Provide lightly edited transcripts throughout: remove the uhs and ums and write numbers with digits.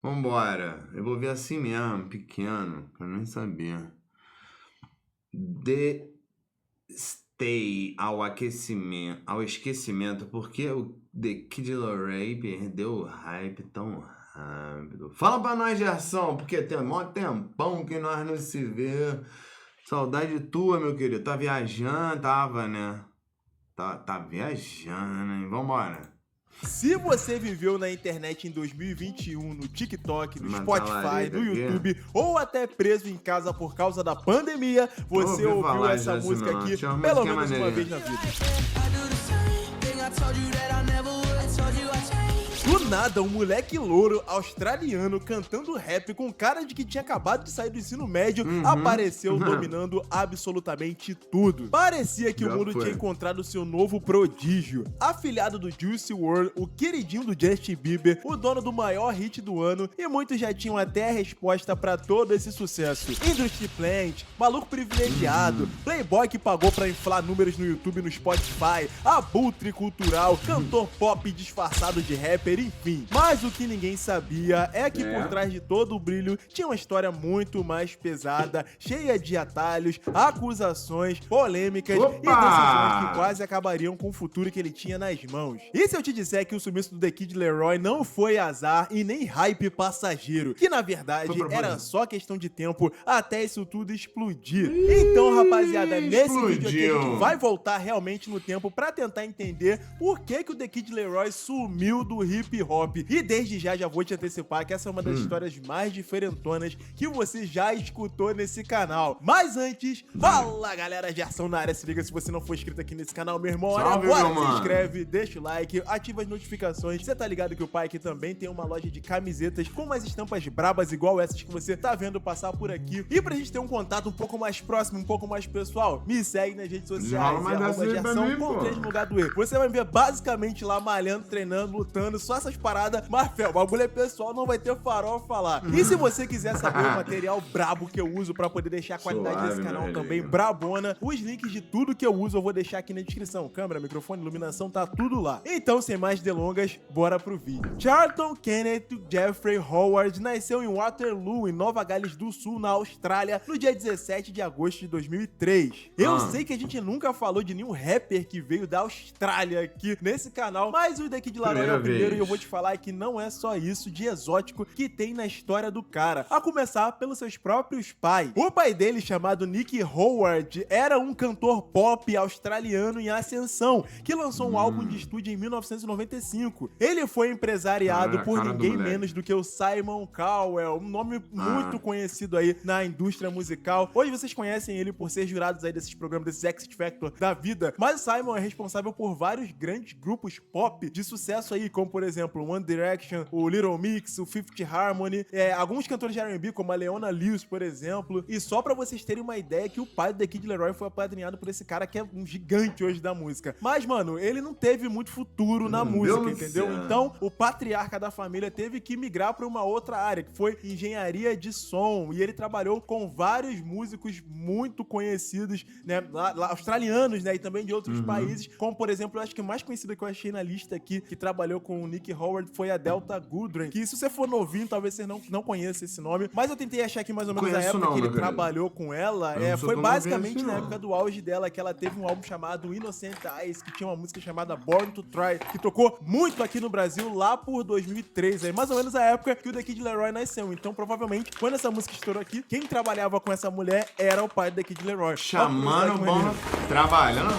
Vambora. Eu vou ver assim mesmo, pequeno, que eu nem sabia. The Stay ao esquecimento, porque o The Kid Laroi perdeu o hype tão rápido. Fala pra nós, Gerson, porque tem mó tempão que nós não se vê. Saudade tua, meu querido. Tá viajando? Tava, né? Tá viajando, hein? Vambora. Se você viveu na internet em 2021, no TikTok, no Matar a Spotify, lareta no aqui. YouTube ou até preso em casa por causa da pandemia, você ouvi ouviu falar essa disso, música não. aqui Tinha uma pelo música menos uma vez maneirinha. na vida. Do nada, um moleque louro australiano cantando rap com cara de que tinha acabado de sair do ensino médio apareceu dominando absolutamente tudo. Parecia que o Já mundo foi. tinha encontrado seu novo prodígio. Afilhado do Juice WRLD, o queridinho do Justin Bieber, o dono do maior hit do ano, e muitos já tinham até a resposta pra todo esse sucesso. Industry Plant, maluco privilegiado, playboy que pagou pra inflar números no YouTube e no Spotify, abutre cultural, cantor pop disfarçado de rapper, enfim. Mas o que ninguém sabia é que por trás de todo o brilho tinha uma história muito mais pesada, cheia de atalhos, acusações, polêmicas e decisões que quase acabariam com o futuro que ele tinha nas mãos. E se eu te disser que o sumiço do The Kid Laroi não foi azar e nem hype passageiro, que na verdade era só questão de tempo até isso tudo explodir. Então, rapaziada, nesse vídeo aqui a gente vai voltar realmente no tempo pra tentar entender por que o The Kid Laroi sumiu do hip hop. E desde já vou te antecipar que essa é uma das histórias mais diferentonas que você já escutou nesse canal. Mas antes, fala galera, Gerson na área, se liga se você não for inscrito aqui nesse canal, meu irmão, olha Salve, agora, meu se mano. inscreve, deixa o like, ativa as notificações. Você tá ligado que o pai aqui também tem uma loja de camisetas com umas estampas brabas igual essas que você tá vendo passar por aqui. E pra gente ter um contato um pouco mais próximo, um pouco mais pessoal, me segue nas redes sociais, mais dessa aí pra mim, com pô. 3 no lugar do E. Você vai me ver basicamente lá malhando, treinando, lutando, só essas paradas, mas fé, o bagulho é pessoal, não vai ter farofa lá. E se você quiser saber o material brabo que eu uso pra poder deixar a qualidade Suave, desse canal meu também relíquio. brabona, os links de tudo que eu uso eu vou deixar aqui na descrição. Câmera, microfone, iluminação, tá tudo lá. Então, sem mais delongas, bora pro vídeo. Charlton Kenneth Jeffrey Howard nasceu em Waterloo, em Nova Gales do Sul, na Austrália, no dia 17 de agosto de 2003. Eu sei que a gente nunca falou de nenhum rapper que veio da Austrália aqui nesse canal, mas o The Kid Laroi é Primeira o primeiro vez. e eu vou te falar que não é só isso de exótico que tem na história do cara, a começar pelos seus próprios pais. O pai dele, chamado Nick Howard, era um cantor pop australiano em ascensão, que lançou um álbum de estúdio em 1995. Ele foi empresariado Cara, por cara do ninguém moleque. menos do que o Simon Cowell, um nome muito conhecido aí na indústria musical. Hoje vocês conhecem ele por ser jurados aí desses programas, desses X Factor da vida, mas o Simon é responsável por vários grandes grupos pop de sucesso aí, como por exemplo One Direction, o Little Mix, o Fifth Harmony, alguns cantores de R&B como a Leona Lewis, por exemplo. E só pra vocês terem uma ideia que o pai do The Kid Laroi foi apadrinhado por esse cara que é um gigante hoje da música. Mas, mano, ele não teve muito futuro na música, Deus do entendeu? céu. Então, o patriarca da família teve que migrar pra uma outra área, que foi engenharia de som. E ele trabalhou com vários músicos muito conhecidos, né, australianos, né, e também de outros países, como, por exemplo, eu acho que o mais conhecido que eu achei na lista aqui, que trabalhou com o Nick Howard, foi a Delta Goodrem, que se você for novinho, talvez você não conheça esse nome, mas eu tentei achar aqui mais ou menos a Conheço época não, que ele meu querido. trabalhou com ela, Eu não sou foi tão basicamente novinho na assim, época não. do auge dela, que ela teve um álbum chamado Innocent Eyes, que tinha uma música chamada Born to Try, que tocou muito aqui no Brasil lá por 2003, é mais ou menos a época que o The Kid Laroi nasceu. Então, provavelmente, quando essa música estourou aqui, quem trabalhava com essa mulher era o pai do The Kid Laroi. Chamando Ó, bom, trabalhando.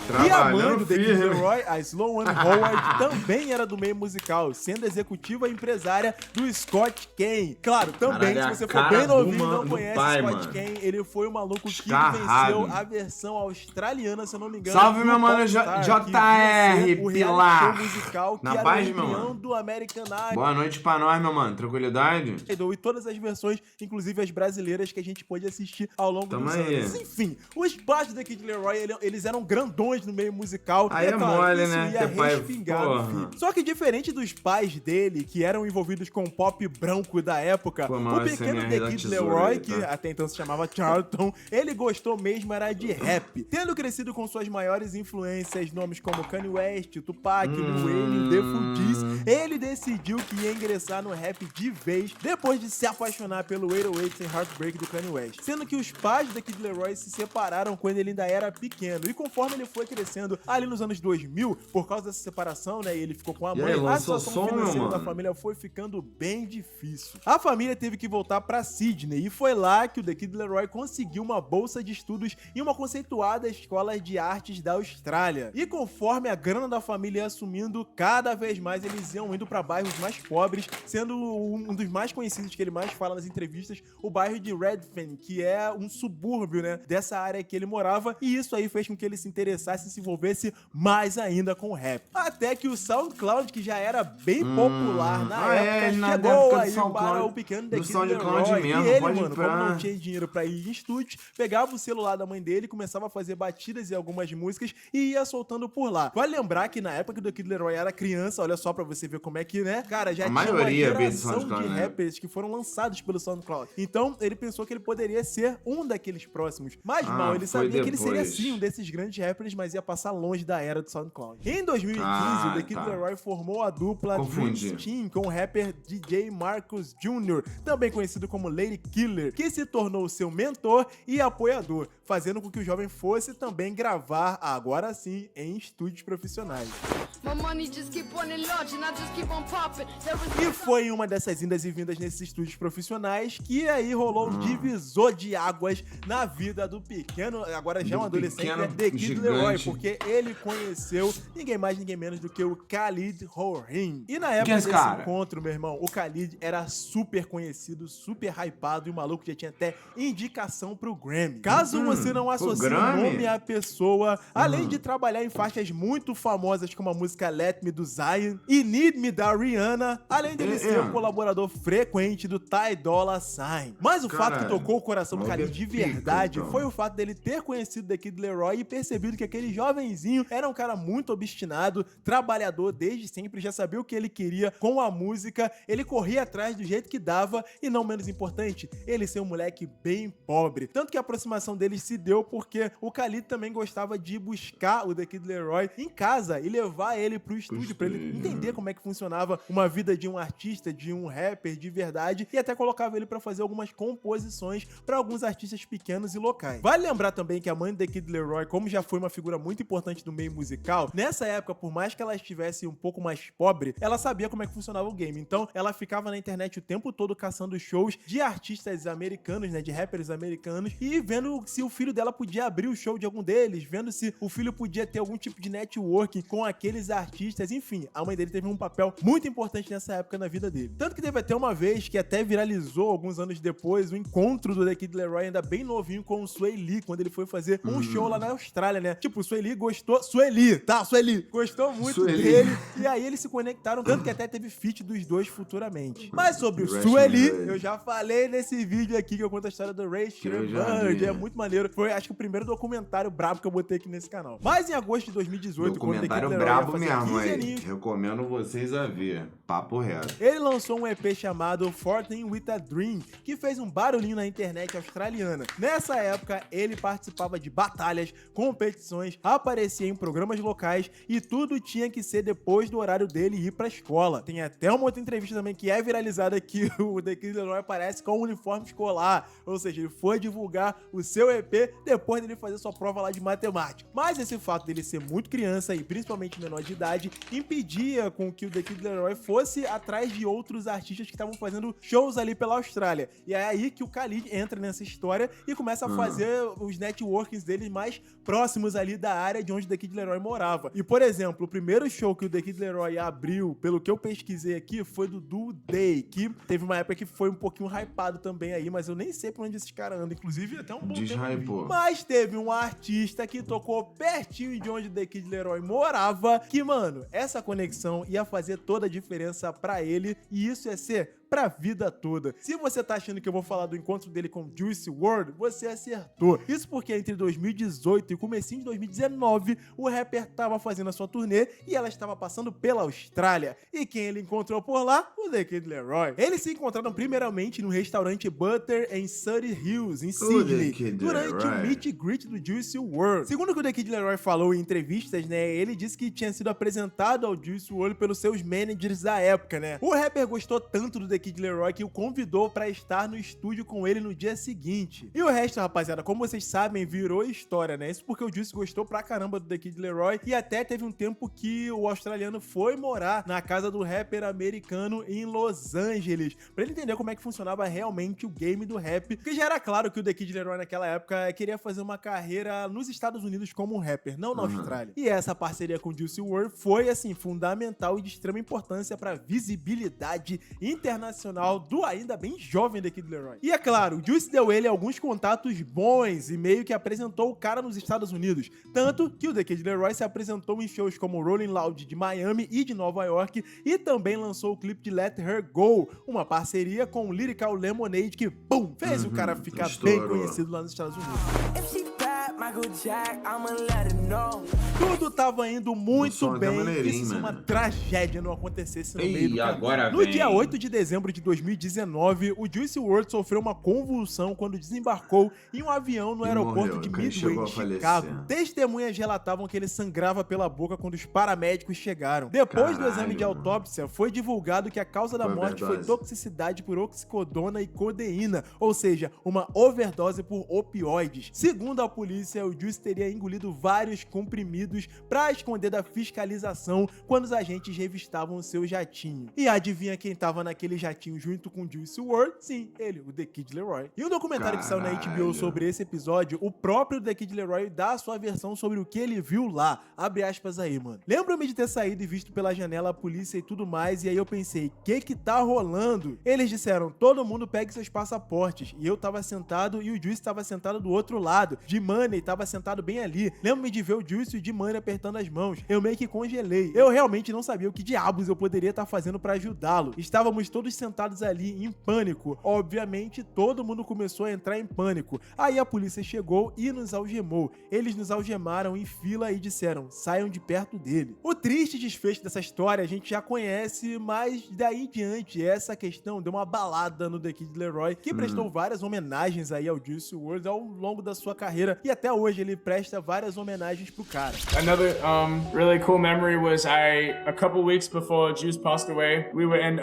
E a mãe Trabalhando do The Kid firme. Laroi, a Sloane Howard, também era do meio musical, sendo executiva empresária do Scott Kane. Claro, também, Caralho, se você a for cara bem do novinho e mano- não do conhece pai, Scott mano. Kane, ele foi o maluco que Escarrado. venceu a versão australiana, se eu não me engano. Salve, do meu mano, Popstar, JR, que vinha ser o reality Pilar. show musical que Na era paz, o meu embrião mano. do American Idol. Boa noite pra nós, meu mano. Tranquilidade? E todas as versões, inclusive as brasileiras, que a gente pôde assistir ao longo Tamo dos aí. anos. Enfim, os pais do The Kid Laroi, eles eram grandões fãs no meio musical. Aí e, é mole, isso né? ia Ter pai, respingar no filho. Só que diferente dos pais dele, que eram envolvidos com o pop branco da época, Pô, o mas pequeno essa The é da Kid tesoura Leroy, aí, que tá? até então se chamava Charlton, ele gostou mesmo era de rap. Tendo crescido com suas maiores influências, nomes como Kanye West, Tupac, Lil Wayne e The Fugees, ele decidiu que ia ingressar no rap de vez, depois de se apaixonar pelo 808s and Heartbreak do Kanye West. Sendo que os pais do The Kid Leroy se separaram quando ele ainda era pequeno, e conforme ele foi crescendo ali nos anos 2000, por causa dessa separação, né, e ele ficou com a E mãe, aí, a lançou situação som, meu financeira da mano? família foi ficando bem difícil. A família teve que voltar pra Sydney, e foi lá que o The Kid Leroy conseguiu uma bolsa de estudos em uma conceituada escola de artes da Austrália. E conforme a grana da família ia assumindo, cada vez mais eles iam indo pra bairros mais pobres, sendo um dos mais conhecidos que ele mais fala nas entrevistas, o bairro de Redfern, que é um subúrbio, né, dessa área que ele morava, e isso aí fez com que ele se interessasse e se envolvesse mais ainda com o rap. Até que o SoundCloud, que já era bem popular na época, chegou aí para o pequeno The Kid Leroy. Mesmo, E ele, pode mano, como não tinha dinheiro pra ir em estúdios, pegava o celular da mãe dele, começava a fazer batidas em algumas músicas e ia soltando por lá. Vale lembrar que na época que o The Kid Leroy era criança, olha só pra você ver como é que, né, cara, já tinha uma geração de rappers que foram lançados pelo SoundCloud. Então, ele pensou que ele poderia ser um daqueles próximos. Mas mal, ele sabia que ele seria sim um desses grandes rappers, mas ia passar longe da era do SoundCloud. Em 2015, o The Kid Leroy formou a dupla Dream Team com o rapper DJ Marcus Jr., também conhecido como Lady Killer, que se tornou seu mentor e apoiador, fazendo com que o jovem fosse também gravar, agora sim, em estúdios profissionais. E foi em uma dessas indas e vindas nesses estúdios profissionais que aí rolou um divisor de águas na vida do pequeno, agora já um adolescente, né, The Kid Leroy, porque ele conheceu ninguém mais, ninguém menos do que o Khalid Rohim. E na época desse encontro, meu irmão, o Khalid era super conhecido, super hypado, e o maluco já tinha até indicação pro Grammy. Caso você não associe o nome à pessoa, além de trabalhar em faixas muito famosas como a música Let Me do Zion e Need Me da Rihanna, além dele ser um colaborador frequente do Ty Dolla $ign. Mas o fato que tocou o coração do Khalid de verdade foi o fato dele ter conhecido The Kid Leroy e percebido que aquele jovenzinho era um cara muito obstinado, trabalhador desde sempre, já sabia o que ele queria com a música, ele corria atrás do jeito que dava e, não menos importante, ele ser um moleque bem pobre. Tanto que a aproximação deles se deu porque o Khalid também gostava de buscar o The Kid Leroy em casa e levar ele pro estúdio pra ele entender como é que funcionava uma vida de um artista, de um rapper de verdade, e até colocava ele pra fazer algumas composições pra alguns artistas pequenos e locais. Vale lembrar também que a mãe do The Kid Leroy, como já foi uma figura muito importante do meio musical, nessa época, por mais que ela estivesse um pouco mais pobre, ela sabia como é que funcionava o game. Então, ela ficava na internet o tempo todo caçando shows de artistas americanos, né, de rappers americanos, e vendo se o filho dela podia abrir o show de algum deles, vendo se o filho podia ter algum tipo de networking com aqueles artistas, enfim, a mãe dele teve um papel muito importante nessa época na vida dele. Tanto que teve até uma vez que até viralizou alguns anos depois o encontro do The Kid Leroy ainda bem novinho com o Swae Lee, quando ele foi fazer um show lá na Austrália, né? Tipo, o Swae Lee gostou, Swae Lee gostou muito dele, e aí eles se conectaram, tanto que até teve feat dos dois futuramente. Mas sobre o Swae Lee, eu já falei nesse vídeo aqui que eu conto a história do Ray Sherman, é muito maneiro. Foi, acho que o primeiro documentário brabo que eu botei aqui nesse canal. Mas em agosto de 2018, quando o The Kid Leroy brabo ia fazer mesmo, 15 aninhos, recomendo vocês a ver. Papo reto. ele lançou um EP chamado 14 with a Dream, que fez um barulhinho na internet australiana. Nessa época, ele participava de batalhas, competições, aparecia em programas locais e tudo tinha que ser depois do horário dele ir pra escola. Tem até uma outra entrevista também que é viralizada que o The Kid Leroy aparece com um uniforme escolar, ou seja, ele foi divulgar o seu EP depois dele fazer sua prova lá de matemática. Mas esse fato dele ser muito criança e principalmente menor de idade impedia com que o The Kid Leroy fosse atrás de outros artistas que estavam fazendo shows ali pela Austrália. E é aí que o Khalid entra nessa história e começa a fazer os networkings deles mais próximos ali da área de onde o The Kid Leroy morava. E, por exemplo, o primeiro show que o The Kid Leroy abriu, pelo que eu pesquisei aqui, foi do Do Day, que teve uma época que foi um pouquinho hypado também aí, mas eu nem sei pra onde esses caras andam, inclusive até um bom tempo. Mas teve um artista que tocou pertinho de onde o The Kid Leroy morava, que, mano, essa conexão ia fazer toda a diferença pra ele, e isso ia ser pra vida toda. Se você tá achando que eu vou falar do encontro dele com Juice WRLD, você acertou. Isso porque entre 2018 e comecinho de 2019, o rapper tava fazendo a sua turnê e ela estava passando pela Austrália. E quem ele encontrou por lá? O The Kid LAROI. Eles se encontraram primeiramente no restaurante Butter em Surrey Hills, em Sydney, durante o meet and greet do Juice WRLD. Segundo o que o The Kid LAROI falou em entrevistas, né, ele disse que tinha sido apresentado ao Juice WRLD pelos seus managers da época, né. O rapper gostou tanto do The Kid LAROI que o convidou pra estar no estúdio com ele no dia seguinte. E o resto, rapaziada, como vocês sabem, virou história, né. Isso porque o Juice gostou pra caramba do The Kid LAROI e até teve um tempo que o australiano foi morar na casa do rapper americano em Los Angeles, pra ele entender como é que funcionava realmente o game do rap, porque já era claro que o The Kid LAROI naquela época queria fazer uma carreira nos Estados Unidos como um rapper, não na Austrália. E essa parceria com o Juice WRLD foi, assim, fundamental e de extrema importância pra visibilidade internacional do ainda bem jovem The Kid LAROI. E é claro, o Juice deu ele alguns contatos bons e meio que apresentou o cara nos Estados Unidos, tanto que o The Kid LAROI se apresentou em shows como Rolling Loud de Miami e de Nova York e também lançou o clipe de Let Her Go, uma parceria com o Lyrical Lemonade que, pum, fez o cara ficar bem conhecido lá nos Estados Unidos. Tudo tava indo muito bem, e se uma tragédia não acontecesse no meio do caminho. No dia 8 de dezembro de 2019, o Juice WRLD sofreu uma convulsão quando desembarcou em um avião no aeroporto de Midway, em Chicago. Testemunhas relatavam que ele sangrava pela boca quando os paramédicos chegaram. Depois do exame de autópsia, foi divulgado que a causa da morte foi toxicidade por oxicodona e codeína, ou seja, uma overdose por opioides. Segundo a polícia, o Juice teria engolido vários comprimidos pra esconder da fiscalização quando os agentes revistavam o seu jatinho. E adivinha quem tava naquele jatinho junto com o Juice WRLD? Sim, ele, o The Kid LAROI. E um documentário que saiu na HBO sobre esse episódio, o próprio The Kid LAROI dá a sua versão sobre o que ele viu lá. Abre aspas aí, mano. Lembro-me de ter saído e visto pela janela a polícia e tudo mais, e aí eu pensei, que tá rolando? Eles disseram, todo mundo pegue seus passaportes. E eu tava sentado e o Juice tava sentado do outro lado. D-Money tava sentado bem ali. Lembro-me de ver o Juice e o D-Money apertando as mãos. Eu meio que congelei. Eu realmente não sabia o que diabos eu poderia estar fazendo pra ajudá-lo. Estávamos todos sentados ali em pânico. Obviamente, todo mundo começou a entrar em pânico. Aí a polícia chegou e nos algemou. Eles nos algemaram em fila e disseram, saiam de perto dele. O triste desfecho dessa história a gente já conhece, mas daí em diante essa questão deu uma balada no The Kid LAROI, que prestou várias homenagens aí ao Juice WRLD ao longo da sua carreira e até hoje ele presta várias homenagens pro cara. Another really cool memory was a couple weeks before Juice passed away, we were in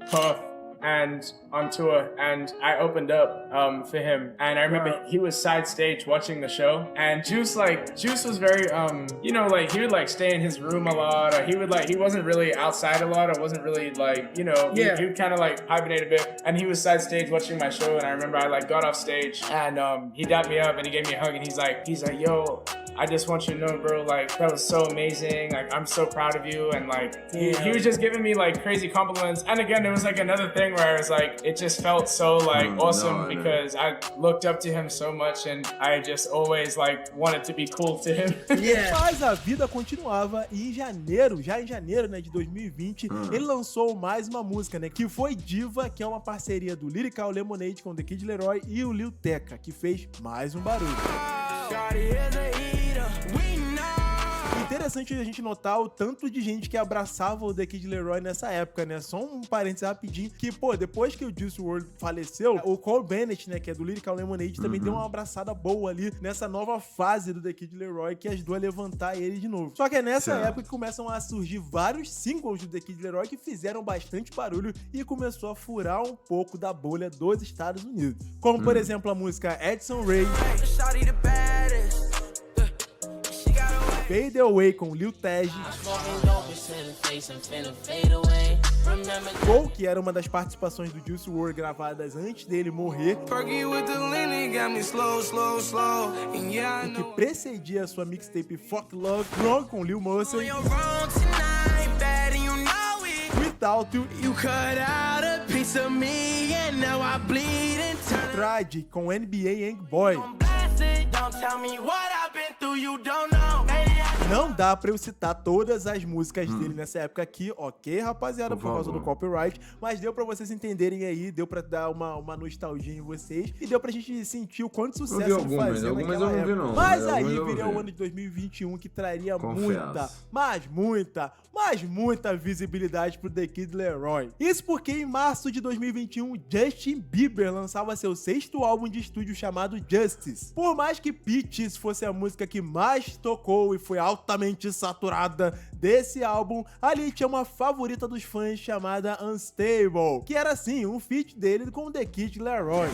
Perth and on tour, and I opened up for him, and I remember he was side stage watching the show, and Juice was very you know, like he would like stay in his room a lot, or he wasn't really outside a lot, or wasn't really like, you know, he would kind of like hibernate a bit, and he was side stage watching my show, and I remember I like got off stage and he dapped me up and he gave me a hug, and he's like yo, I just want you to know, bro, like, that was so amazing. Like, I'm so proud of you. And like, he was just giving me like crazy compliments. And again, it was like another thing where I was like, it just felt so like awesome because I looked up to him so much and I just always like wanted to be cool to him. Mas a vida continuava e já em janeiro, né, de 2020, ele lançou mais uma música, né, que foi Diva, que é uma parceria do Lyrical Lemonade com The Kid LAROI e o Lil Tecca, que fez mais um barulho. Interessante a gente notar o tanto de gente que abraçava o The Kid LAROI nessa época, né? Só um parênteses rapidinho, que, pô, depois que o Juice WRLD faleceu, o Cole Bennett, né, que é do Lyrical Lemonade, também deu uma abraçada boa ali nessa nova fase do The Kid LAROI, que ajudou a levantar ele de novo. Só que é nessa época que começam a surgir vários singles do The Kid LAROI que fizeram bastante barulho e começou a furar um pouco da bolha dos Estados Unidos. Como, por exemplo, a música Edson Ray, Fade Away com Lil Tej, Go, que era uma das participações do Juice WRLD gravadas antes dele morrer, e que precedia a sua mixtape Fuck Love, Wrong com Lil Mosey, Without You cut out a piece of me and now I bleed and Trade com NBA Young Boy, Não dá pra eu citar todas as músicas dele nessa época aqui, ok, rapaziada, por causa do copyright, mas deu pra vocês entenderem aí, deu pra dar uma nostalgia em vocês e deu pra gente sentir o quanto sucesso ele fazia naquela época. Mas aí viria o ano de 2021 que traria muita visibilidade pro The Kid Laroi. Isso porque em março de 2021, Justin Bieber lançava seu 6º álbum de estúdio chamado Justice. Por mais que Peaches fosse a música que mais tocou e foi altamente saturada desse álbum, ali tinha uma favorita dos fãs chamada Unstable, que era assim, um feat dele com The Kid Laroi.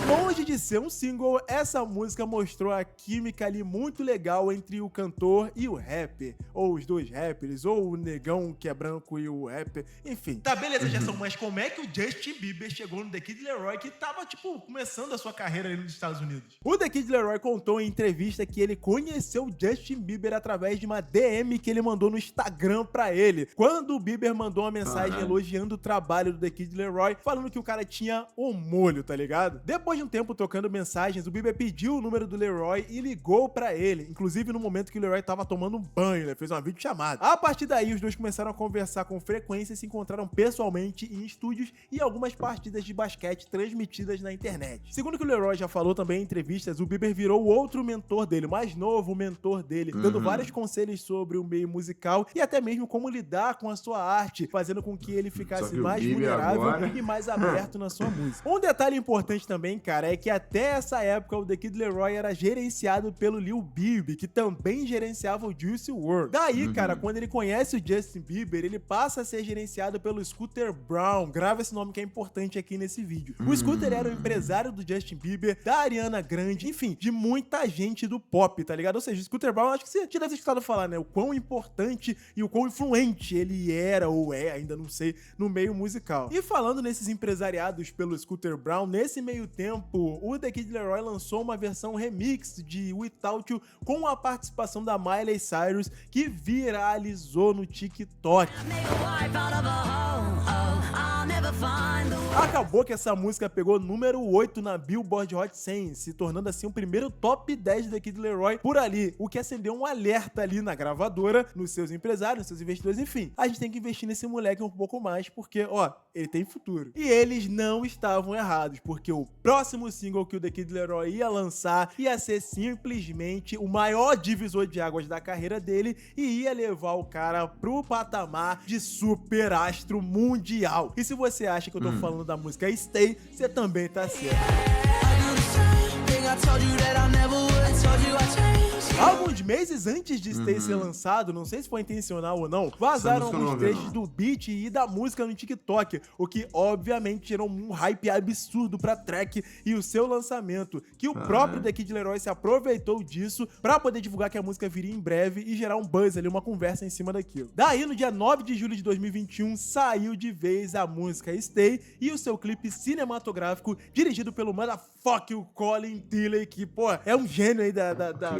Longe de ser um single, essa música mostrou a química ali muito legal entre o cantor e o rapper, ou os dois rappers, ou o negão que é branco e o rapper, enfim. Tá, beleza, Gerson, mas como é que o Justin Bieber chegou no The Kid Laroi, que tava, tipo, começando a sua carreira ali nos Estados Unidos? O The Kid Laroi contou em entrevista que ele conheceu o Justin Bieber através de uma DM que ele mandou no Instagram pra ele, quando o Bieber mandou uma mensagem elogiando o trabalho do The Kid Laroi, falando que o cara tinha o molho, tá ligado? Depois de um tempo trocando mensagens, o Bieber pediu o número do Laroi e ligou pra ele, inclusive no momento que o Laroi tava tomando um banho, né? Fez uma videochamada. A partir daí, os dois começaram a conversar com frequência e se encontraram pessoalmente em estúdios e algumas partidas de basquete transmitidas na internet. Segundo o que o Laroi já falou também em entrevistas, o Bieber virou o outro mentor dele, o mais novo mentor dele, dando vários conselhos sobre o meio musical e até mesmo como lidar com a sua arte, fazendo com que ele ficasse mais vulnerável e mais aberto na sua música. Um detalhe importante também, cara, é que até essa época o The Kid Laroi era gerenciado pelo Lil Bib, que também gerenciava o Juicy WRLD. Daí, cara, quando ele conhece o Justin Bieber, ele passa a ser gerenciado pelo Scooter Brown. Grava esse nome que é importante aqui nesse vídeo. O Scooter era o empresário do Justin Bieber, da Ariana Grande, enfim, de muita gente do pop, tá ligado? Ou seja, o Scooter Brown, acho que você já deve ter escutado falar, né? O quão importante e o quão influente ele era, ou é, ainda não sei, no meio musical. E falando nesses empresariados pelo Scooter Brown, nesse meio tempo, o The Kid Laroi lançou uma versão remix de Without You com a participação da Miley Cyrus, que viralizou no TikTok. Acabou que essa música pegou número 8 na Billboard Hot 100, se tornando assim o primeiro top 10 do The Kid Laroi por ali, o que acendeu um alerta ali na gravadora, nos seus empresários, nos seus investidores, enfim. A gente tem que investir nesse moleque um pouco mais, porque, ó, ele tem futuro. E eles não estavam errados, porque o próximo single que o The Kid Laroi ia lançar ia ser simplesmente o maior divisor de águas da carreira dele e ia levar o cara pro patamar de super astro mundial. E se você acha que eu tô falando da música Stay, você também tá certo. Alguns meses antes de Stay ser lançado, não sei se foi intencional ou não, vazaram alguns trechos do beat e da música no TikTok, o que obviamente gerou um hype absurdo pra track e o seu lançamento, que o próprio The Kid Laroi se aproveitou disso pra poder divulgar que a música viria em breve e gerar um buzz ali, uma conversa em cima daquilo. Daí, no dia 9 de julho de 2021, saiu de vez a música Stay e o seu clipe cinematográfico, dirigido pelo motherfucking Colin Tilley, que, pô, é um gênio aí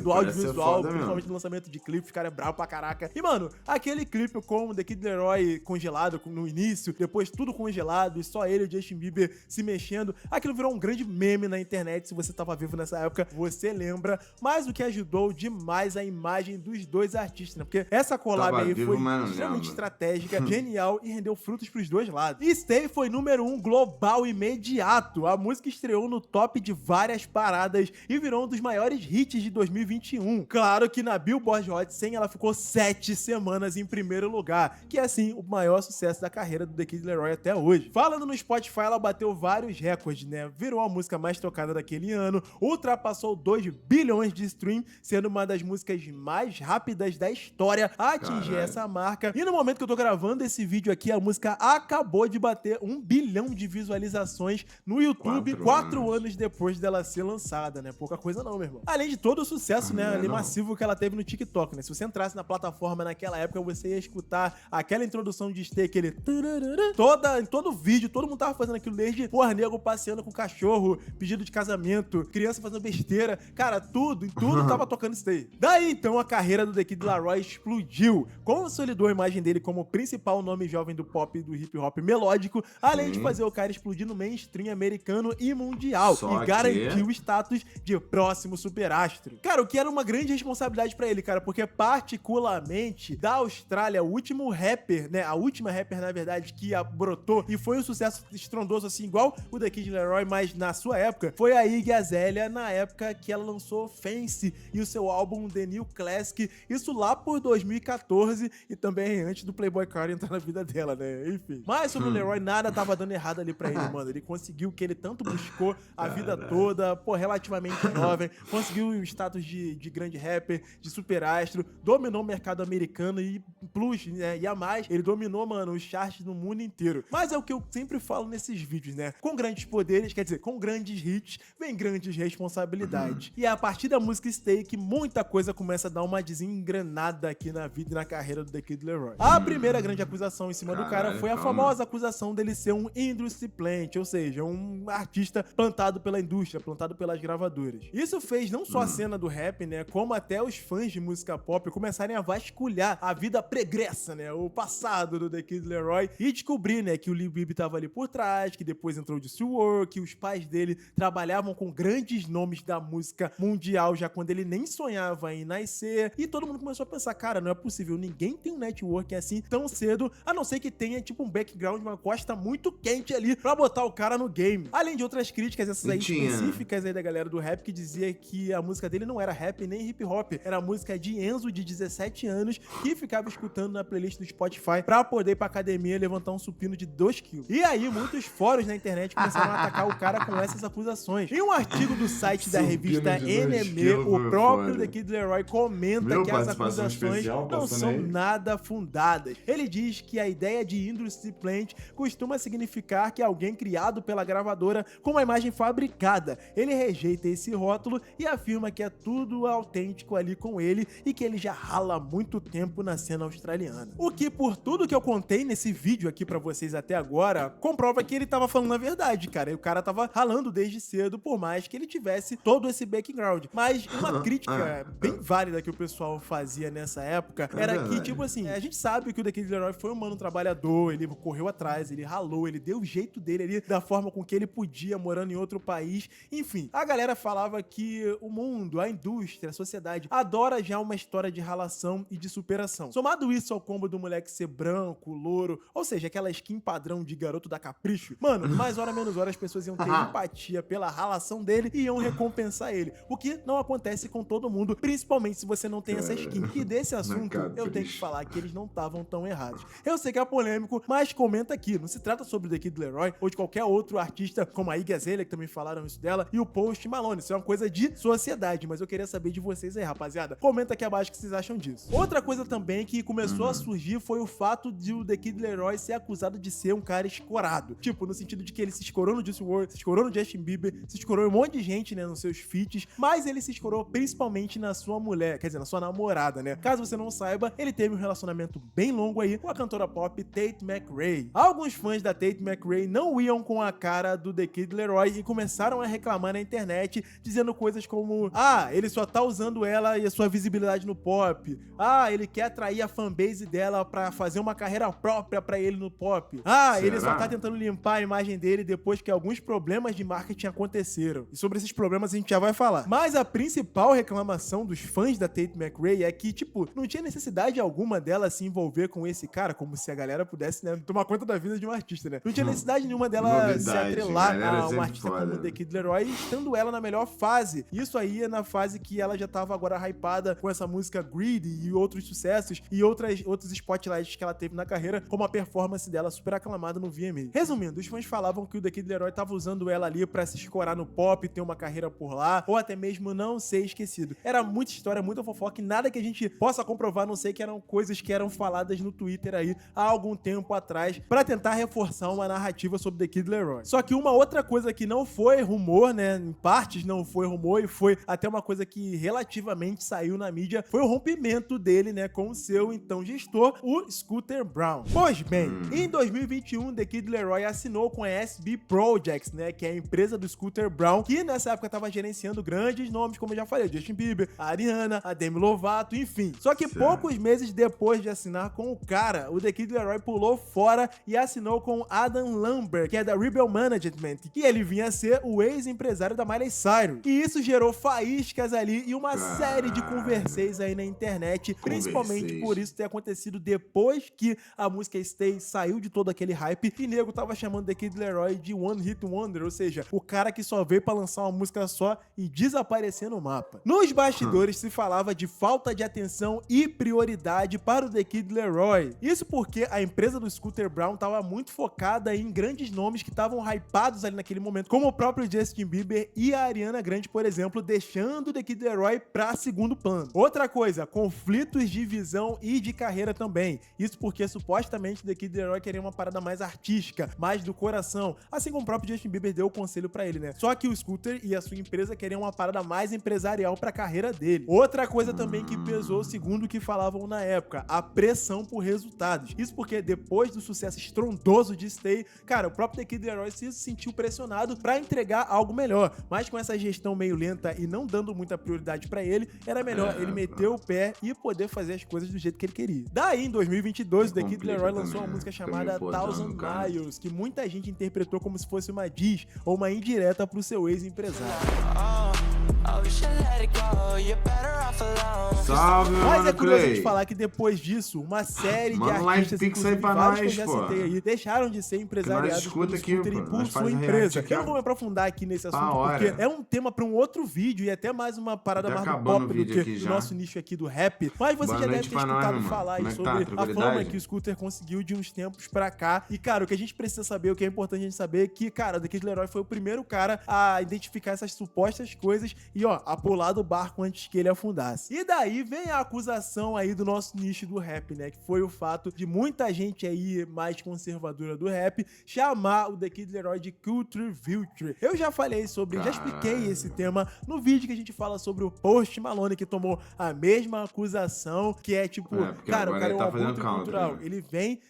do audiovisual, principalmente no lançamento de clipe, o cara é bravo pra caraca. E, mano, aquele clipe com o The Kid Laroi congelado no início, depois tudo congelado e só ele e o Justin Bieber se mexendo, aquilo virou um grande meme na internet. Se você tava vivo nessa época, você lembra, mas o que ajudou demais a imagem dos dois artistas, né? Porque essa collab aí foi extremamente estratégica, genial e rendeu frutos pros dois lados. E Stay foi número 1 global imediato. A música estreou no top de várias paradas e virou um dos maiores hits de 2021. Claro que na Billboard Hot 100 ela ficou 7 semanas em primeiro lugar, que é assim o maior sucesso da carreira do The Kid Laroi até hoje. Falando no Spotify, ela bateu vários recordes, né? Virou a música mais tocada daquele ano, ultrapassou 2 bilhões de streams, sendo uma das músicas mais rápidas da história a atingir essa marca. E no momento que eu tô gravando esse vídeo aqui, a música acabou de bater 1 bilhão de visualizações no YouTube 4 anos depois dela ser lançada, né? Pouca coisa não, meu irmão. Além de todo o sucesso, né, ali não. massivo que ela teve no TikTok, né? Se você entrasse na plataforma naquela época, você ia escutar aquela introdução de Stay, aquele... em todo vídeo, todo mundo tava fazendo aquilo desde, porra, nego passeando com cachorro, pedido de casamento, criança fazendo besteira. Cara, tudo, em tudo tava tocando Stay. Daí, então, a carreira do The Kid Laroi explodiu. Consolidou a imagem dele como o principal nome jovem do pop e do hip hop melódico, além de fazer o cara explodir no mainstream americano e mundial. Só e garantiu o status de próximo superastro. Cara, o que era uma grande responsabilidade pra ele, cara, porque particularmente da Austrália, o último rapper, né, a última rapper, na verdade, que brotou e foi um sucesso estrondoso, assim, igual o The Kid Laroi, mas na sua época, foi a Iggy Azalea, na época que ela lançou Fancy e o seu álbum The New Classic, isso lá por 2014 e também antes do Playboi Carti entrar na vida dela, né, enfim. Mas sobre o Leroy, nada tava dando errado ali pra ele, mano, ele conseguiu o que ele tanto buscou a vida toda, pô, relativamente jovem, conseguiu o status de grande rapper, de superastro, dominou o mercado americano e plus, né, e a mais, ele dominou, mano, os charts no mundo inteiro. Mas é o que eu sempre falo nesses vídeos, né, com grandes poderes, quer dizer, com grandes hits, vem grandes responsabilidades. E é a partir da música Stay que muita coisa começa a dar uma desengrenada aqui na vida e na carreira do The Kid Laroi. A primeira grande acusação em cima do cara foi a famosa acusação dele ser um industry plant, ou seja, um artista plantado pela indústria, plantado pelas gravadoras. Isso fez não só a cena do rap, né, como até os fãs de música pop começarem a vasculhar a vida pregressa, né, o passado do The Kid Laroi e descobrir, né, que o Lil Baby tava ali por trás, que depois entrou o Juice WRLD, que os pais dele trabalhavam com grandes nomes da música mundial já quando ele nem sonhava em nascer, e todo mundo começou a pensar, cara, não é possível, ninguém tem um network assim tão cedo, a não ser que tenha tipo um background, uma costa muito quente ali pra botar o cara no game. Além de outras críticas, essas aí específicas aí da galera do rap, que dizia que a música dele não era rap nem hip hop, era a música de Enzo, de 17 anos, que ficava escutando na playlist do Spotify pra poder ir pra academia levantar um supino de 2 kg. E aí, muitos fóruns na internet começaram a atacar o cara com essas acusações. Em um artigo do site da revista NME, o próprio The Kid Laroi comenta que as acusações não são nada fundadas. Ele diz que a ideia de industry plant costuma significar que alguém criado pela gravadora com uma imagem fabricada. Ele rejeita esse rótulo e afirma que é tudo autêntico ali com ele e que ele já rala há muito tempo na cena australiana. O que, por tudo que eu contei nesse vídeo aqui pra vocês até agora, comprova que ele tava falando a verdade, cara. E o cara tava ralando desde cedo, por mais que ele tivesse todo esse background. Mas uma crítica bem válida que o pessoal fazia nessa época era que, tipo assim, a gente sabe que o The Kid Laroi foi um mano trabalhador, ele correu atrás, ele ralou, ele deu o jeito dele ali, da forma com que ele podia, morando em outro país. Enfim, a galera falava que o mundo, a indústria, a sociedade adora já uma história de ralação e de superação. Somado isso ao combo do moleque ser branco, louro, ou seja, aquela skin padrão de garoto da Capricho, mano, mais hora menos hora as pessoas iam ter empatia pela ralação dele e iam recompensar ele. O que não acontece com todo mundo, principalmente se você não tem essa skin. E desse assunto, eu tenho que falar que eles não estavam tão errados. Eu sei que é polêmico, mas comenta aqui. Não se trata sobre o The Kid Laroi ou de qualquer outro artista, como a Iggy Azalea, que também falaram isso dela, e o Post Malone. Isso é uma coisa de sociedade, mas eu queria saber de vocês aí, rapaziada. Comenta aqui abaixo o que vocês acham disso. Outra coisa também que começou a surgir foi o fato de o The Kid Laroi ser acusado de ser um cara escorado. Tipo, no sentido de que ele se escorou no Juice WRLD, se escorou no Justin Bieber, se escorou em um monte de gente, né, nos seus feats, mas ele se escorou principalmente na sua mulher, quer dizer, na sua namorada, né? Caso você não saiba, ele teve um relacionamento bem longo aí com a cantora pop Tate McRae. Alguns fãs da Tate McRae não iam com a cara do The Kid Laroi e começaram a reclamar na internet, dizendo coisas como: ah, ele só tá usando ela e a sua visibilidade no pop. Ah, ele quer atrair a fanbase dela pra fazer uma carreira própria pra ele no pop. Ah, ele só tá tentando limpar a imagem dele depois que alguns problemas de marketing aconteceram. E sobre esses problemas a gente já vai falar. Mas a principal reclamação dos fãs da Tate McRae é que, tipo, não tinha necessidade alguma dela se envolver com esse cara, como se a galera pudesse, né, tomar conta da vida de um artista, né? Não tinha necessidade nenhuma dela se atrelar a um artista como The Kid Laroi, estando ela na melhor fase. Isso aí é na fase que ela já tava agora hypada com essa música Greedy e outros sucessos e outros spotlights que ela teve na carreira, como a performance dela super aclamada no VMA. Resumindo, os fãs falavam que o The Kid Laroi tava usando ela ali pra se escorar no pop, ter uma carreira por lá, ou até mesmo não ser esquecido. Era muita história, muita fofoca e nada que a gente possa comprovar, não sei, que eram coisas que eram faladas no Twitter aí há algum tempo atrás pra tentar reforçar uma narrativa sobre The Kid Laroi. Só que uma outra coisa que não foi rumor, né, em partes não foi rumor e foi até uma coisa que relativamente saiu na mídia foi o rompimento dele, né, com o seu então gestor, o Scooter Braun. Pois bem, em 2021, The Kid Laroi assinou com a SB Projects, né, que é a empresa do Scooter Braun, que nessa época estava gerenciando grandes nomes, como eu já falei, Justin Bieber, a Ariana, a Demi Lovato, enfim. Só que poucos meses depois de assinar com o cara, o The Kid Laroi pulou fora e assinou com Adam Lambert, que é da Rebel Management, que ele vinha a ser o ex-empresário da Miley Cyrus. E isso gerou faíscas ali e uma série de converseis aí na internet, principalmente por isso ter acontecido depois que a música Stay saiu de todo aquele hype e nego tava chamando The Kid Laroi de One Hit Wonder, ou seja, o cara que só veio pra lançar uma música só e desaparecer no mapa. Nos bastidores se falava de falta de atenção e prioridade para o The Kid Laroi. Isso porque a empresa do Scooter Braun tava muito focada em grandes nomes que estavam hypados ali naquele momento, como o próprio Justin Bieber e a Ariana Grande, por exemplo, deixando o The Kid Laroi pra segundo plano. Outra coisa, conflitos de visão e de carreira também. Isso porque supostamente o The Kid Laroi queria uma parada mais artística, mais do coração, assim como o próprio Justin Bieber deu o conselho pra ele, né? Só que o Scooter e a sua empresa queriam uma parada mais empresarial pra carreira dele. Outra coisa também que pesou, segundo o que falavam na época, a pressão por resultados. Isso porque depois do sucesso estrondoso de Stay, cara, o próprio The Kid Laroi se sentiu pressionado pra entregar algo melhor, mas com essa gestão meio lenta e não dando muita prioridade pra ele, era melhor ele meter o pé e poder fazer as coisas do jeito que ele queria. Daí, em 2022, o The Kid Laroi lançou uma música chamada Thousand Miles, que muita gente interpretou como se fosse uma diss ou uma indireta pro seu ex-empresário. Salve, Mas mano, é curioso Clay. de falar que depois disso, uma série de Mano, artistas, Live Pix aí inclusive pra vários que eu nós, já pô. citei aí, deixaram de ser empresariados pelo escuta aqui, Scooter pô. e por Nós sua faz um empresa. react aqui, Eu não ó. vou me aprofundar aqui nesse assunto, Da hora. porque é um tema pra um outro vídeo e até mais uma parada Tá mais do acabando pop o do vídeo que aqui do já. nosso nicho aqui do rap. Mas você Boa já deve noite ter pra nós, escutado meu mano. falar aí Como é que sobre tá? a fama Tranquilidade? que o Scooter conseguiu de uns tempos pra cá. E, cara, o que a gente precisa saber, o que é importante a gente saber é que, cara, o The Kid Laroi foi o primeiro cara a identificar essas supostas coisas e, ó, a pular do barco antes que ele afundasse. E daí vem a acusação aí do nosso nicho do rap, né? Que foi o fato de muita gente aí mais conservadora do rap chamar o The Kid Laroi de Culture Vulture. Eu já falei sobre, já expliquei esse tema no vídeo que a gente fala sobre o Post Malone, que tomou a mesma acusação, que é tipo, porque cara, o agora cara é ele um tá fazendo abutre counter, cultural. né? Ele vem,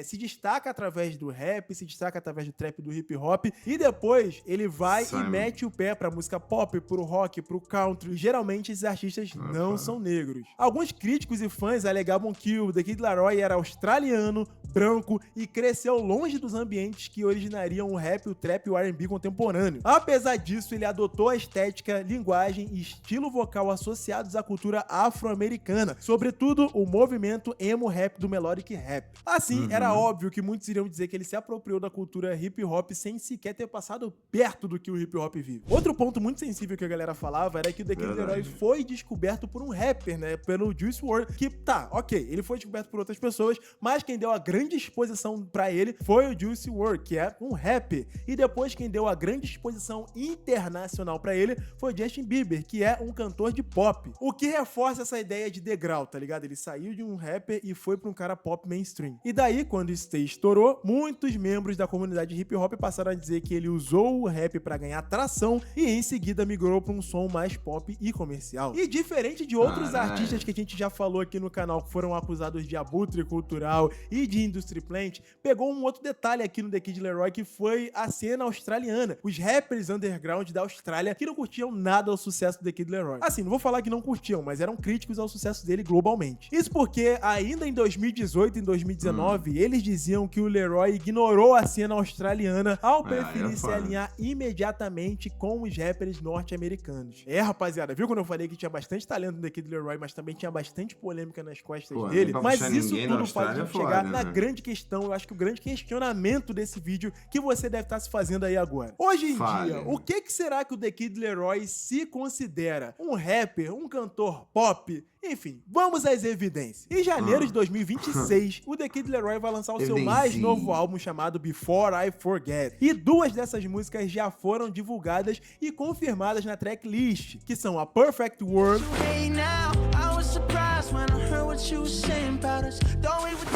se destaca através do rap, se destaca através do trap, do hip hop, e depois ele vai e mete o pé pra música pop, pro rock, pro country. E geralmente esses artistas não são negros. Alguns críticos e fãs alegavam que o The Kid Laroi era australiano, branco e cresceu longe dos ambientes que originariam o rap, o trap e o R&B contemporâneo. Apesar disso, ele adotou a estética, linguagem e estilo vocal associados à cultura afro-americana, sobretudo o movimento emo rap do melodic rap. Assim, era óbvio que muitos iriam dizer que ele se apropriou da cultura hip hop sem sequer ter passado perto do que o hip hop vive. Outro ponto muito sensível que a galera falava era que o The Kid Laroi foi descoberto por um rapper, né, pelo Juice WRLD, que tá, ok, ele foi descoberto por outras pessoas, mas quem deu a grande exposição pra ele foi o Juice WRLD, que é um rapper, e depois quem deu a grande exposição internacional pra ele foi Justin Bieber, que é um cantor de pop, o que reforça essa ideia de degrau, tá ligado? Ele saiu de um rapper e foi pra um cara pop mainstream. E daí, quando o Stay estourou, muitos membros da comunidade hip hop passaram a dizer que ele usou o rap pra ganhar atração e em seguida migrou pra um som mais pop e comercial. E diferente de outros artistas que a gente já falou aqui no canal que foram acusados de abutre cultural e de industry plant, pegou um outro detalhe aqui no The Kid Laroi, que foi a cena australiana. Os rappers underground da Austrália que não curtiam nada ao sucesso do The Kid Laroi. Assim, não vou falar que não curtiam, mas eram críticos ao sucesso dele globalmente. Isso porque ainda em 2018 e 2019, eles diziam que o Laroi ignorou a cena australiana ao preferir se alinhar imediatamente com os rappers norte-americanos. Rapaziada, viu quando eu falei que tinha bastante talento no The Kid Laroi, mas também tinha bastante polêmica nas costas dele? Mas isso tudo faz a gente chegar na grande questão, eu acho que o grande questionamento desse vídeo que você deve estar se fazendo aí agora. Hoje em dia, o que será que o The Kid Laroi se considera? Um rapper, um cantor pop? Enfim, vamos às evidências. Em janeiro de 2026, o The Kid Laroi vai lançar o seu mais novo álbum chamado Before I Forget. E duas dessas músicas já foram divulgadas e confirmadas na tracklist, que são a Perfect World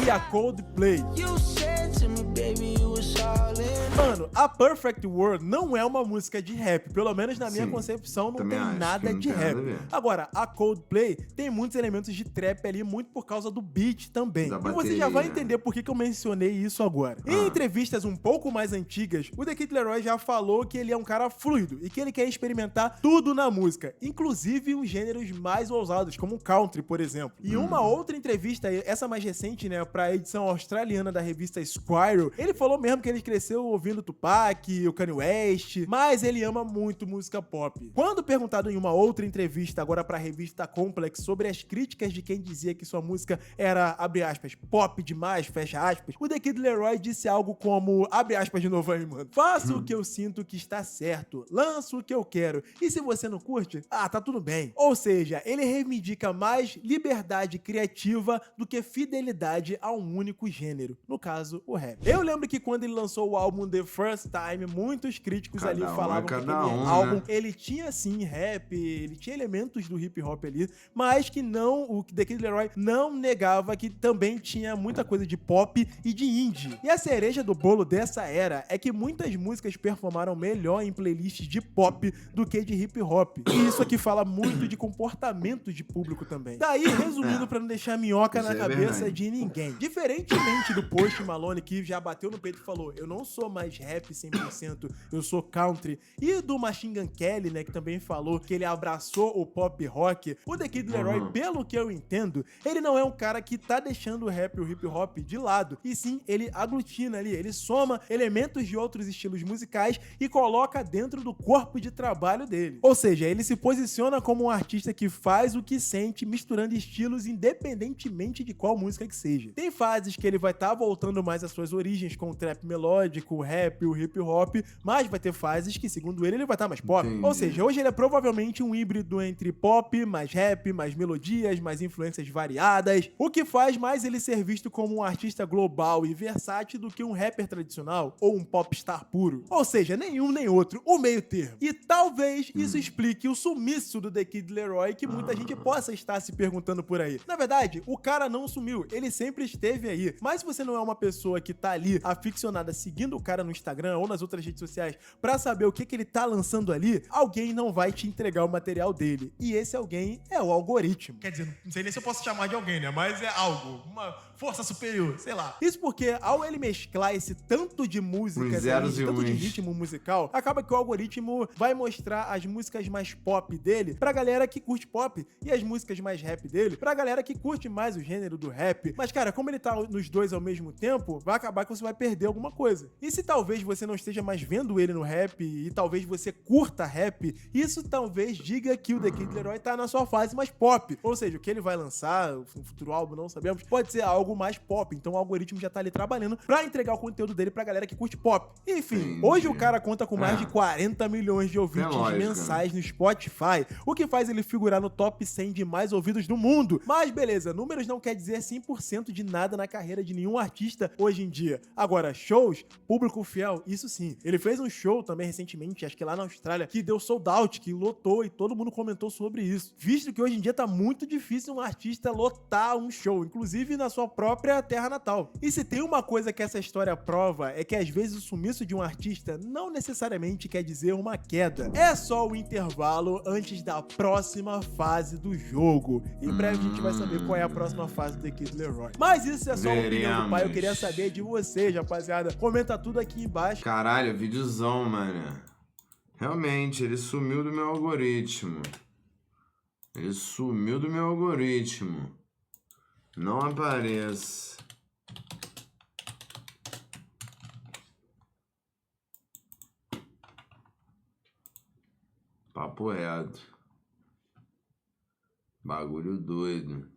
e a Coldplay. to me, baby, you was all in. Mano, a Perfect World não é uma música de rap, pelo menos na minha Sim, concepção não também tem acho que nada não de tem nada a rap. ver. Agora, a Coldplay tem muitos elementos de trap ali, muito por causa do beat também. Da E você já vai bateria. entender por que eu mencionei isso agora. Em entrevistas um pouco mais antigas, o The Kid Laroi já falou que ele é um cara fluido e que ele quer experimentar tudo na música, inclusive os gêneros mais ousados, como o country, por exemplo. E uma outra entrevista, essa mais recente, né, pra edição australiana da revista Squire, ele falou mesmo que ele cresceu ouvindo Tupac, o Kanye West, mas ele ama muito música pop. Quando perguntado em uma outra entrevista, agora pra revista Complex, sobre as críticas de quem dizia que sua música era, abre aspas, pop demais, fecha aspas, o The Kid Laroi disse algo como, abre aspas de novo aí, mano, faço o que eu sinto que está certo, lanço o que eu quero, e se você não curte, tá tudo bem. Ou seja, ele reivindica mais liberdade criativa do que fidelidade a um único gênero, no caso, o rap. Eu lembro que quando ele lançou o álbum The First Time, muitos críticos ali falavam que aquele álbum, né, ele tinha sim rap, ele tinha elementos do hip hop ali, mas que não, o The Kid Laroi não negava que também tinha muita coisa de pop e de indie. E a cereja do bolo dessa era é que muitas músicas performaram melhor em playlists de pop do que de hip hop. E isso aqui fala muito de comportamento de público também. Daí, resumindo pra não deixar minhoca Isso na é cabeça verdade. de ninguém. Diferentemente do Post Malone, que já bateu no peito e falou, eu não sou mais rap 100%, eu sou country. E do Machine Gun Kelly, né, que também falou que ele abraçou o pop rock. O The Kid Laroi, pelo que eu entendo, ele não é um cara que tá deixando o rap e o hip hop de lado. E sim, ele aglutina ali, ele soma elementos de outros estilos musicais e coloca dentro do corpo de trabalho dele. Ou seja, ele se posiciona como um artista que faz o que sente, misturando estilos independentemente de qual música que seja. Tem fases que ele vai estar voltando mais às suas origens com o trap melódico, o rap, o hip hop, mas vai ter fases que, segundo ele vai estar mais pop. Entendi. Ou seja, hoje ele é provavelmente um híbrido entre pop, mais rap, mais melodias, mais influências variadas, o que faz mais ele ser visto como um artista global e versátil do que um rapper tradicional ou um popstar puro. Ou seja, nenhum nem outro, o meio termo. E talvez isso explique o sumiço do The Kid Laroi que muita gente possa estar se perguntando por aí. Na verdade, o cara não sumiu, ele sempre esteve aí. Mas se você não é uma pessoa que tá ali aficionada seguindo o cara no Instagram ou nas outras redes sociais pra saber o que ele tá lançando ali, alguém não vai te entregar o material dele. E esse alguém é o algoritmo. Quer dizer, não sei nem se eu posso chamar de alguém, né? Mas é algo, uma força superior, sei lá. Isso porque ao ele mesclar esse tanto de músicas, Uns zeros esse e tanto de uns. ritmo musical, acaba que o algoritmo vai mostrar as músicas mais pop dele pra galera que curte pop e as músicas mais rap dele pra galera que curte mais o gênero do rap. Mas, cara, como ele tá nos dois ao mesmo tempo, vai acabar que você vai perder alguma coisa. E se talvez você não esteja mais vendo ele no rap e talvez você curta rap, isso talvez diga que o The Kid Laroi tá na sua fase mais pop. Ou seja, o que ele vai lançar, um futuro álbum, não sabemos, pode ser algo mais pop. Então o algoritmo já tá ali trabalhando pra entregar o conteúdo dele pra galera que curte pop. Enfim, Entendi. hoje o cara conta com mais É. de 40 milhões de ouvintes Tem lógica, mensais no Spotify, o que faz ele figurar no top 100 de mais ouvidos do mundo. Mas beleza, números não quer dizer 100% de nada na carreira de nenhum artista hoje em dia. Agora, shows, público fiel, isso sim. Ele fez um show também recentemente, acho que lá na Austrália, que deu sold out, que lotou e todo mundo comentou sobre isso. Visto que hoje em dia tá muito difícil um artista lotar um show, inclusive na sua própria terra natal. E se tem uma coisa que essa história prova é que às vezes o sumiço de um artista não necessariamente quer dizer uma queda. É só o intervalo antes da próxima fase do jogo. Em breve a gente vai saber qual é a próxima fase do The Kid Laroi. Mas isso é só a opinião do pai, eu queria saber de vocês, rapaziada. Comenta tudo aqui embaixo. Caralho, videozão, mano. Realmente, ele sumiu do meu algoritmo. Ele sumiu do meu algoritmo. Não aparece. Papo reto. Bagulho doido.